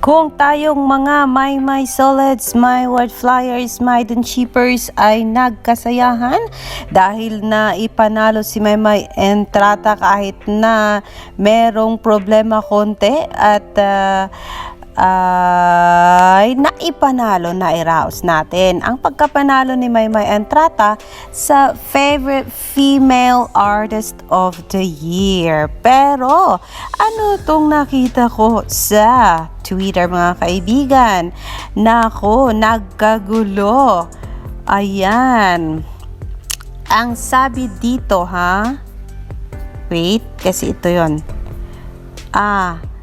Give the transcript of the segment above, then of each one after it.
Kung tayong mga my solids, my word flyers, my dun shippers ay nagkasayahan dahil na ipanalo si Maymay Entrata kahit na merong problema konti at ay naipanalo na i-rouse natin ang pagkapanalo ni Maymay Entrata sa favorite female artist of the year. Pero ano tong nakita ko sa Twitter mga kaibigan? Nako, nagkagulo. Ayan. Ang sabi dito wait, kasi ito yon.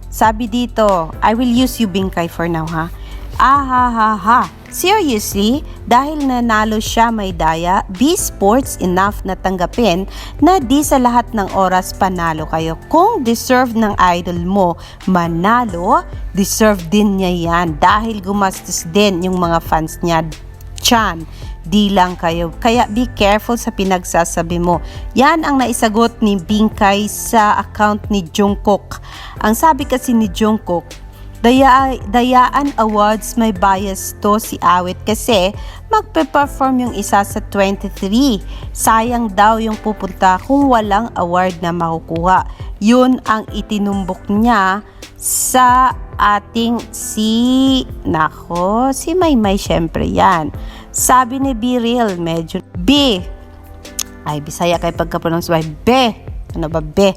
Sabi dito, I will use you Bingkay for now Seriously, dahil nanalo siya may daya, be sports enough na tanggapin na di sa lahat ng oras panalo kayo. Kung deserve ng idol mo manalo, deserve din niya yan dahil gumastos din yung mga fans niya. Chan, di lang kayo. Kaya be careful sa pinagsasabi mo. Yan ang naisagot ni Bingkay sa account ni Jungkook. Ang sabi kasi ni Jungkook, Dayaan Awards may bias to si Awit kasi magpe-perform yung isa sa 23. Sayang daw yung pupunta kung walang award na makukuha. Yun ang itinumbok niya sa ating si Maymay, syempre yan. Sabi ni Be Real, medyo Bisaya kay pagka-pronounce B. Ano ba, be?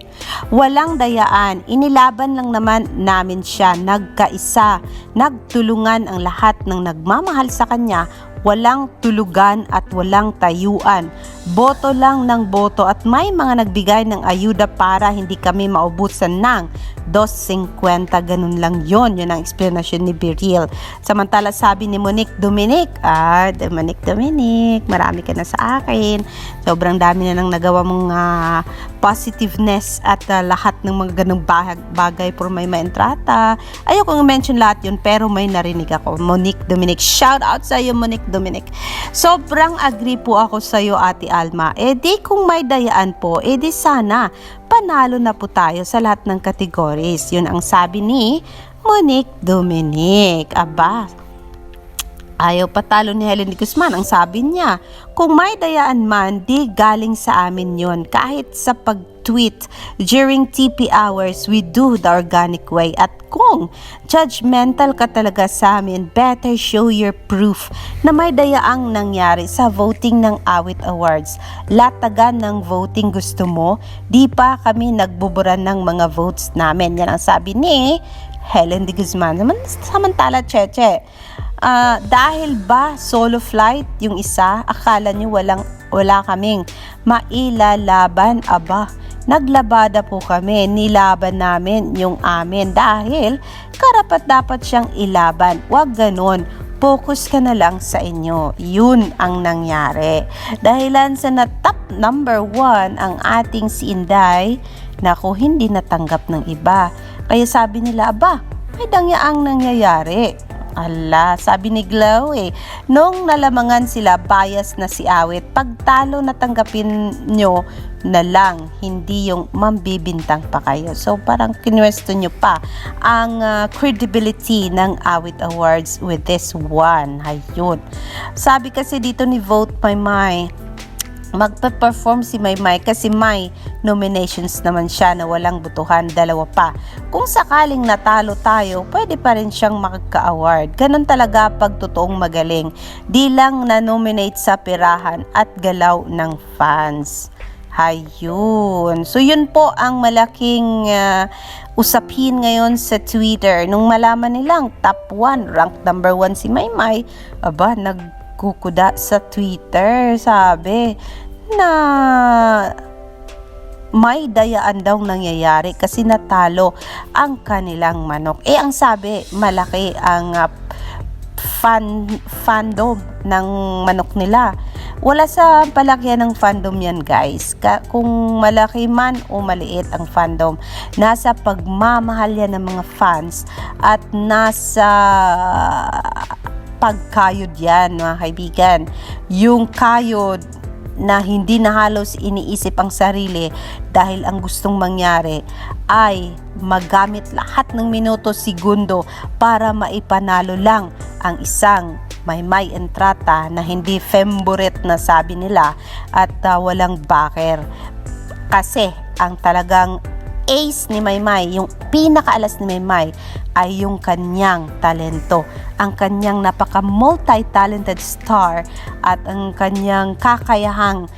Walang dayaan. Inilaban lang naman namin siya. Nagkaisa. Nagtulungan ang lahat ng nagmamahal sa kanya. Walang tulugan at walang tayuan. Boto lang ng boto at may mga nagbigay ng ayuda para hindi kami maubusan ng 2.50. Ganun lang yon. Yun ang explanation ni Biril. Samantala sabi ni Monique Dominic, Dominic, marami ka na sa akin. Sobrang dami na nang nagawa mong positiveness at lahat ng mga ganung bagay for Maymay Entrata. Ayoko mention lahat yun pero may narinig ako. Monique Dominic, shout out sa iyo Monique Dominic. Sobrang agree po ako sa iyo Ate Alma. Di kung may dayaan po, di sana panalo na po tayo sa lahat ng categories. Yun ang sabi ni Monique Dominic. Ayaw patalo ni Helen de Guzman. Ang sabi niya, kung may dayaan man, di galing sa amin yon. Kahit sa pag-tweet during TP hours, we do the organic way. At kung judgmental ka talaga sa amin, better show your proof na may dayaang nangyari sa voting ng Awit Awards. Latagan ng voting gusto mo, di pa kami nagbubura ng mga votes namin. Yan ang sabi ni Helen de Guzman. Samantala, Cheche, dahil ba solo flight yung isa, akala nyo wala kaming mailalaban? Naglabada po kami, nilaban namin yung amin dahil karapat dapat siyang ilaban. Wag ganon, focus ka na lang sa inyo. Yun ang nangyari. Dahilan sa top number 1 ang ating si Inday, hindi natanggap ng iba. Kaya sabi nila, may dangyaang nangyayari. Sabi ni Glow nung nalamangan sila bias na si Awit, pagtalo na tanggapin nyo na lang, hindi yung mambibintang pa kayo. So parang kinwesto nyo pa ang credibility ng Awit Awards with this one. Ayun. Sabi kasi dito ni Vote Maymay, magpe-perform si Maymay kasi may nominations naman siya na walang butuhan, 2 pa. Kung sakaling natalo tayo, pwede pa rin siyang makaka-award. Ganun talaga pag totoong magaling. Di lang na-nominate sa pirahan at galaw ng fans. Hayun. So yun po ang malaking usapin ngayon sa Twitter. Nung malaman nilang top 1, rank number 1 si Maymay, nagkukuda sa Twitter, sabi na may dayaan daw nangyayari kasi natalo ang kanilang manok. Ang sabi, malaki ang fandom ng manok nila. Wala sa palakyan ng fandom yan, guys. Kung malaki man o maliit ang fandom, nasa pagmamahal yan ng mga fans at nasa pagkayod yan, mga kaibigan. Yung kayod na hindi na halos iniisip ang sarili dahil ang gustong mangyari ay magamit lahat ng minuto, segundo para maipanalo lang ang isang Maymay Entrata na hindi favorite na sabi nila at walang backer. Kasi ang talagang ace ni Maymay, yung pinakaalas ni Maymay ay yung kanyang talento, ang kanyang napaka multi-talented star at ang kanyang kakayahang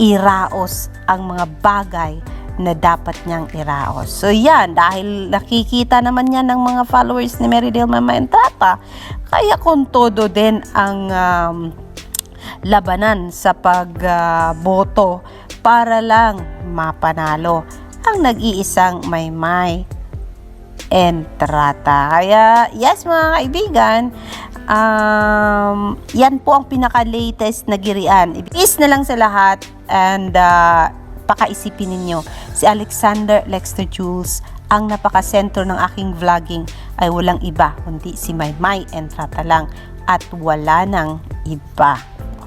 iraos ang mga bagay na dapat niyang iraos. So yan, dahil nakikita naman yan ng mga followers ni Marydel Maymay Entrata, kaya kung todo din ang labanan sa pagboto para lang mapanalo ang nag-iisang Maymay Entrata. Kaya yes mga kaibigan, yan po ang pinaka-latest na girian. Is na lang sa lahat and pakaisipin ninyo, si Alexander Lexter Jules, ang napaka-sentro ng aking vlogging ay walang iba kundi si Maymay Entrata lang at wala nang iba.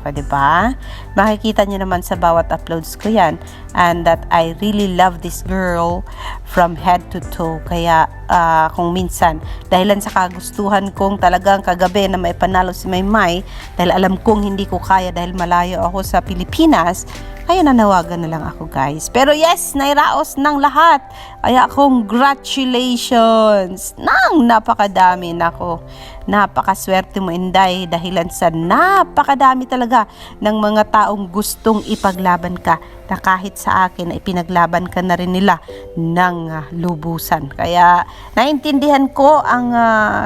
O, diba? Makikita nyo naman sa bawat uploads ko yan and that I really love this girl from head to toe. Kaya kung minsan dahilan sa kagustuhan kong talagang kagabi na may panalo si Maymay dahil alam kong hindi ko kaya dahil malayo ako sa Pilipinas, kaya nanawagan na lang ako guys. Pero yes, nairaos ng lahat. Kaya congratulations nang napakadami. Nako, napakaswerte mo Inday dahilan sa napakadami talaga ng mga taong gustong ipaglaban ka na kahit sa akin ay pinaglaban ka na rin nila ng lubusan. Kaya naintindihan ko ang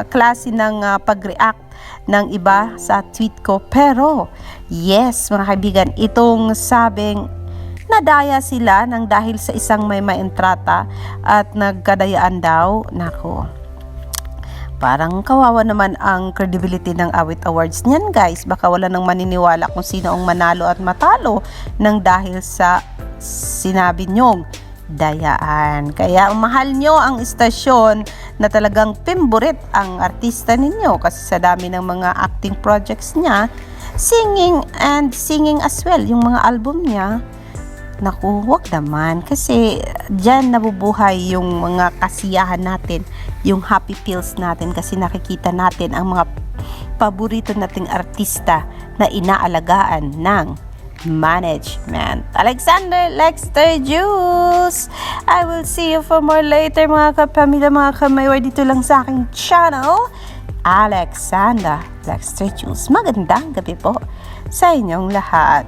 klase ng pag-react ng iba sa tweet ko, pero yes mga kaibigan, itong sabing nadaya sila ng dahil sa isang Maymay Entrata at nagkadayaan daw, nako, parang kawawa naman ang credibility ng Awit Awards niyan guys. Baka wala nang maniniwala kung sino ang manalo at matalo ng dahil sa sinabi nyong dayaan. Kaya mahal nyo ang istasyon na talagang favorite ang artista ninyo kasi sa dami ng mga acting projects niya, singing as well, yung mga album niya. Naku, wag naman kasi dyan nabubuhay yung mga kasiyahan natin, yung happy feels natin kasi nakikita natin ang mga paborito nating artista na inaalagaan ng management. Alexander Lexter Jules. I will see you for more later mga kapamilya, mga kamayway, dito lang sa aking channel, Alexander Lexter Jules. Magandang gabi po sa inyong lahat.